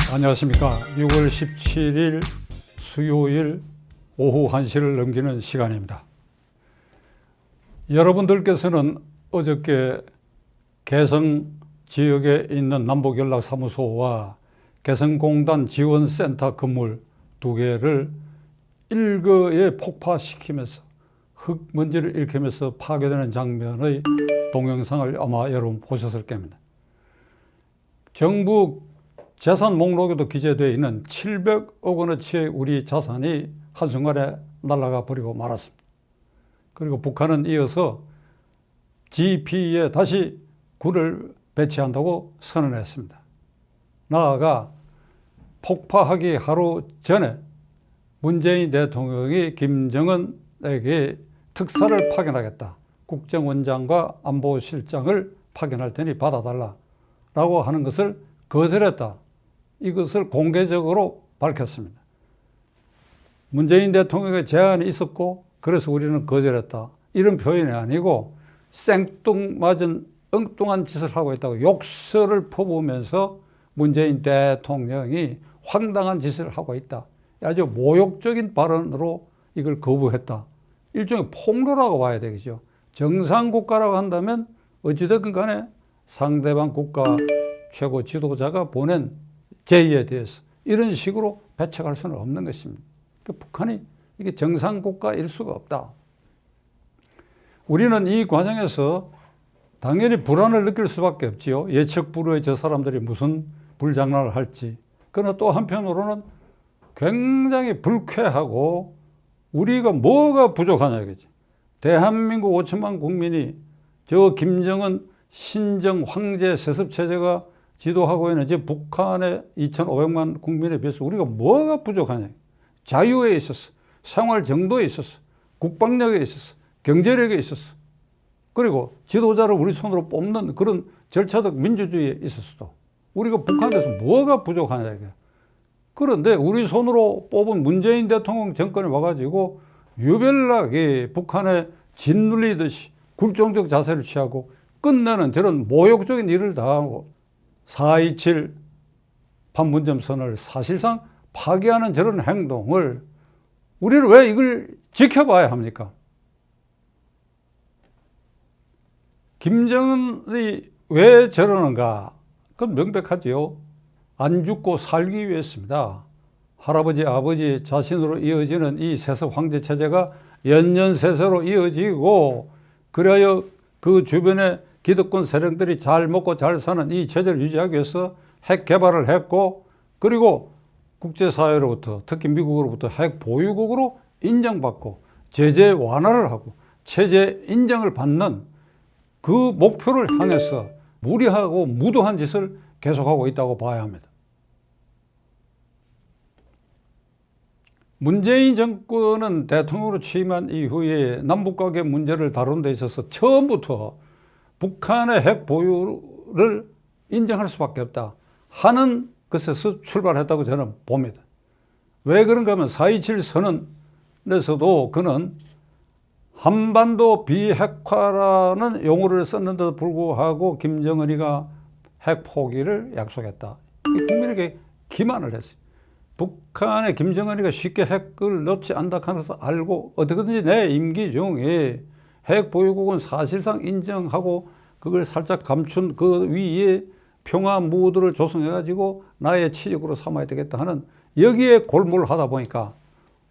안녕하십니까. 6월 17일 수요일 오후 1시를 넘기는 시간입니다. 여러분들께서는 어저께 개성 지역에 있는 남북연락사무소와 개성공단 지원센터 건물 2개를 일거에 폭파시키면서 흙먼지를 일으키면서 파괴되는 장면의 동영상을 아마 여러분 보셨을 겁니다. 정부 재산 목록에도 기재되어 있는 700억 원어치의 우리 자산이 한순간에 날아가 버리고 말았습니다. 그리고 북한은 이어서 GP에 다시 군을 배치한다고 선언했습니다. 나아가 폭파하기 하루 전에 문재인 대통령이 김정은에게 특사를 파견하겠다. 국정원장과 안보실장을 파견할 테니 받아달라라고 하는 것을 거절했다. 이것을 공개적으로 밝혔습니다. 문재인 대통령의 제안이 있었고 그래서 우리는 거절했다. 이런 표현이 아니고 생뚱맞은 엉뚱한 짓을 하고 있다고 욕설을 퍼부으면서 문재인 대통령이 황당한 짓을 하고 있다. 아주 모욕적인 발언으로 이걸 거부했다. 일종의 폭로라고 봐야 되겠죠. 정상국가라고 한다면 어찌됐든 간에 상대방 국가 최고 지도자가 보낸 제의에 대해서 이런 식으로 배척할 수는 없는 것입니다. 그러니까 북한이 이게 정상국가일 수가 없다. 우리는 이 과정에서 당연히 불안을 느낄 수밖에 없지요. 예측 불허의 저 사람들이 무슨 불장난을 할지. 그러나 또 한편으로는 굉장히 불쾌하고 우리가 뭐가 부족하냐 이거지. 대한민국 5천만 국민이 저 김정은 신정 황제 세습 체제가 지도하고 있는 저 북한의 2,500만 국민에 비해서 우리가 뭐가 부족하냐. 자유에 있어서, 생활 정도에 있어서, 국방력에 있어서, 경제력에 있어서, 그리고 지도자를 우리 손으로 뽑는 그런 절차적 민주주의에 있어서도 우리가 북한에서 뭐가 부족하냐 이게. 그런데 우리 손으로 뽑은 문재인 대통령 정권이 와가지고 유별나게 북한에 짓눌리듯이 굴종적 자세를 취하고 끝내는 저런 모욕적인 일을 당하고 4.27 판문점선을 사실상 파기하는 저런 행동을 우리는 왜 이걸 지켜봐야 합니까? 김정은이 왜 저러는가? 그건 명백하지요. 안 죽고 살기 위해서입니다. 할아버지, 아버지 자신으로 이어지는 이 세습 황제 체제가 연년세세로 이어지고 그래야 그 주변에 기득권 세력들이 잘 먹고 잘 사는 이 체제를 유지하기 위해서 핵 개발을 했고 그리고 국제사회로부터 특히 미국으로부터 핵 보유국으로 인정받고 제재 완화를 하고 체제 인정을 받는 그 목표를 향해서 무리하고 무도한 짓을 계속하고 있다고 봐야 합니다. 문재인 정권은 대통령으로 취임한 이후에 남북관계 문제를 다루는 데 있어서 처음부터 북한의 핵 보유를 인정할 수밖에 없다 하는 것에서 출발했다고 저는 봅니다. 왜 그런가 하면 4.27 선언에서도 그는 한반도 비핵화라는 용어를 썼는데도 불구하고 김정은이가 핵 포기를 약속했다. 국민에게 기만을 했어요. 북한의 김정은이가 쉽게 핵을 놓지 않다 하는 것을 알고 어떻게든지 내 임기 중에 핵 보유국은 사실상 인정하고 그걸 살짝 감춘 그 위에 평화 무드를 조성해가지고 나의 치욕으로 삼아야 되겠다 하는 여기에 골몰하다 보니까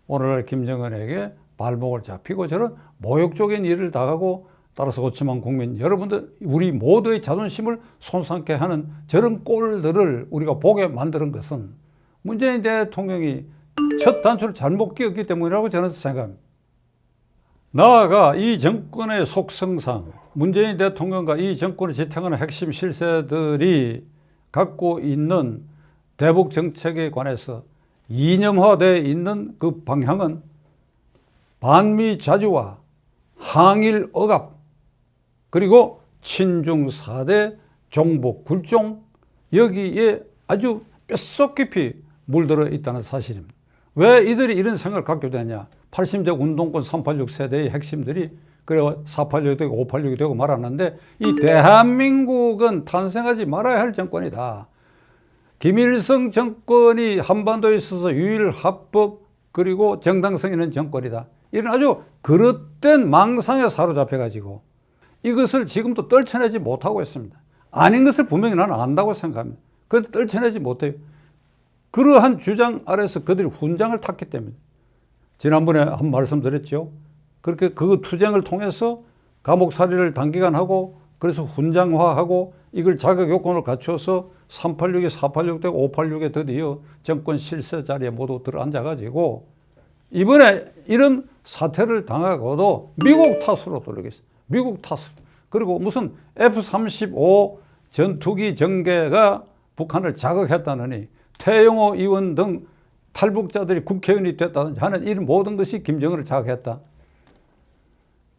오늘날 김정은에게 발목을 잡히고 저런 모욕적인 일을 당하고 따라서 5천만 국민 여러분들 우리 모두의 자존심을 손상케 하는 저런 꼴들을 우리가 보게 만드는 것은 문재인 대통령이 첫 단추를 잘못 끼웠기 때문이라고 저는 생각합니다. 나아가 이 정권의 속성상 문재인 대통령과 이 정권을 지탱하는 핵심 실세들이 갖고 있는 대북 정책에 관해서 이념화되어 있는 그 방향은 반미 자주화, 항일 억압, 그리고 친중 4대 종북 굴종 여기에 아주 뼛속 깊이 물들어 있다는 사실입니다. 왜 이들이 이런 생각을 갖게 되냐? 80대 운동권 386 세대의 핵심들이 그리고 486이 되고 586이 되고 말았는데 이 대한민국은 탄생하지 말아야 할 정권이다. 김일성 정권이 한반도에 있어서 유일합법 그리고 정당성 있는 정권이다. 이런 아주 그릇된 망상에 사로잡혀가지고 이것을 지금도 떨쳐내지 못하고 있습니다. 아닌 것을 분명히 나는 안다고 생각합니다. 그건 떨쳐내지 못해요. 그러한 주장 아래서 그들이 훈장을 탔기 때문에. 지난번에 한 말씀 드렸죠. 그렇게 그 투쟁을 통해서 감옥살이를 단기간 하고 그래서 훈장화하고 이걸 자격 요건을 갖춰서 386이 486 되고 586에 드디어 정권 실세 자리에 모두 들어앉아가지고 이번에 이런 사태를 당하고도 미국 탓으로 돌리겠어요. 미국 탓으로. 그리고 무슨 F-35 전투기 전개가 북한을 자극했다느니 태영호 의원 등 탈북자들이 국회의원이 됐다든지 하는 이런 모든 것이 김정은을 자극했다.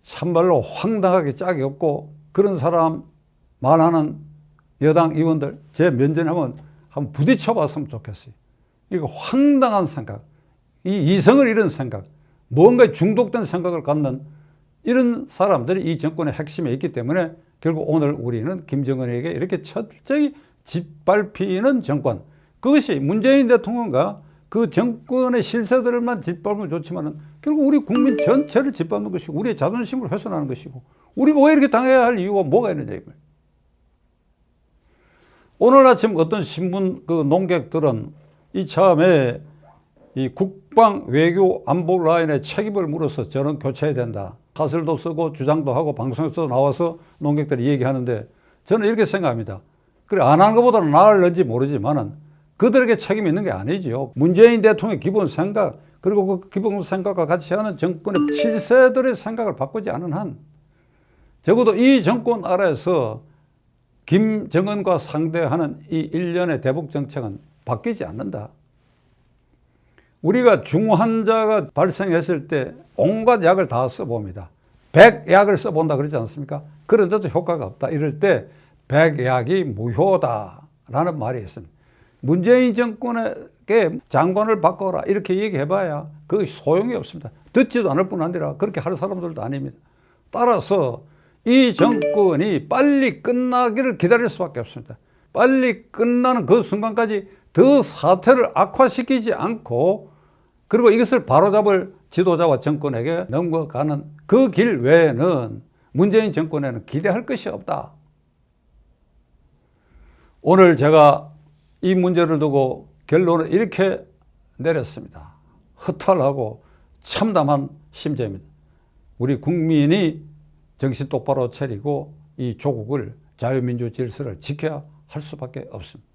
참말로 황당하게 짝이 없고 그런 사람 말하는 여당 의원들 제 면전에 한번 부딪혀 봤으면 좋겠어요. 이거 황당한 생각, 이 이성을 잃은 생각, 뭔가 중독된 생각을 갖는 이런 사람들이 이 정권의 핵심에 있기 때문에 결국 오늘 우리는 김정은에게 이렇게 철저히 짓밟히는 정권, 그것이 문재인 대통령과 그 정권의 실세들만 짓밟으면 좋지만 결국 우리 국민 전체를 짓밟는 것이고 우리의 자존심을 훼손하는 것이고 우리가 왜 이렇게 당해야 할 이유가 뭐가 있느냐 이걸. 오늘 아침 어떤 신문 그 논객들은 이참에 이 국방 외교 안보 라인의 책임을 물어서 저는 교체해야 된다. 사설도 쓰고 주장도 하고 방송에서도 나와서 논객들이 얘기하는데 저는 이렇게 생각합니다. 그래 안 하는 것보다는 나을는지 모르지만은 그들에게 책임이 있는 게 아니지요. 문재인 대통령의 기본 생각 그리고 그 기본 생각과 같이 하는 정권의 실세들의 생각을 바꾸지 않은 한 적어도 이 정권 아래에서 김정은과 상대하는 이 일련의 대북 정책은 바뀌지 않는다. 우리가 중환자가 발생했을 때 온갖 약을 다 써봅니다. 백약을 써본다 그러지 않습니까? 그런데도 효과가 없다. 이럴 때 백약이 무효다라는 말이 있습니다. 문재인 정권에게 장관을 바꿔라 이렇게 얘기해봐야 그게 소용이 없습니다. 듣지도 않을 뿐 아니라 그렇게 할 사람들도 아닙니다. 따라서 이 정권이 빨리 끝나기를 기다릴 수밖에 없습니다. 빨리 끝나는 그 순간까지 더 사태를 악화시키지 않고 그리고 이것을 바로잡을 지도자와 정권에게 넘어가는 그 길 외에는 문재인 정권에는 기대할 것이 없다. 오늘 제가 이 문제를 두고 결론을 이렇게 내렸습니다. 허탈하고 참담한 심정입니다. 우리 국민이 정신 똑바로 차리고 이 조국을 자유민주 질서를 지켜야 할 수밖에 없습니다.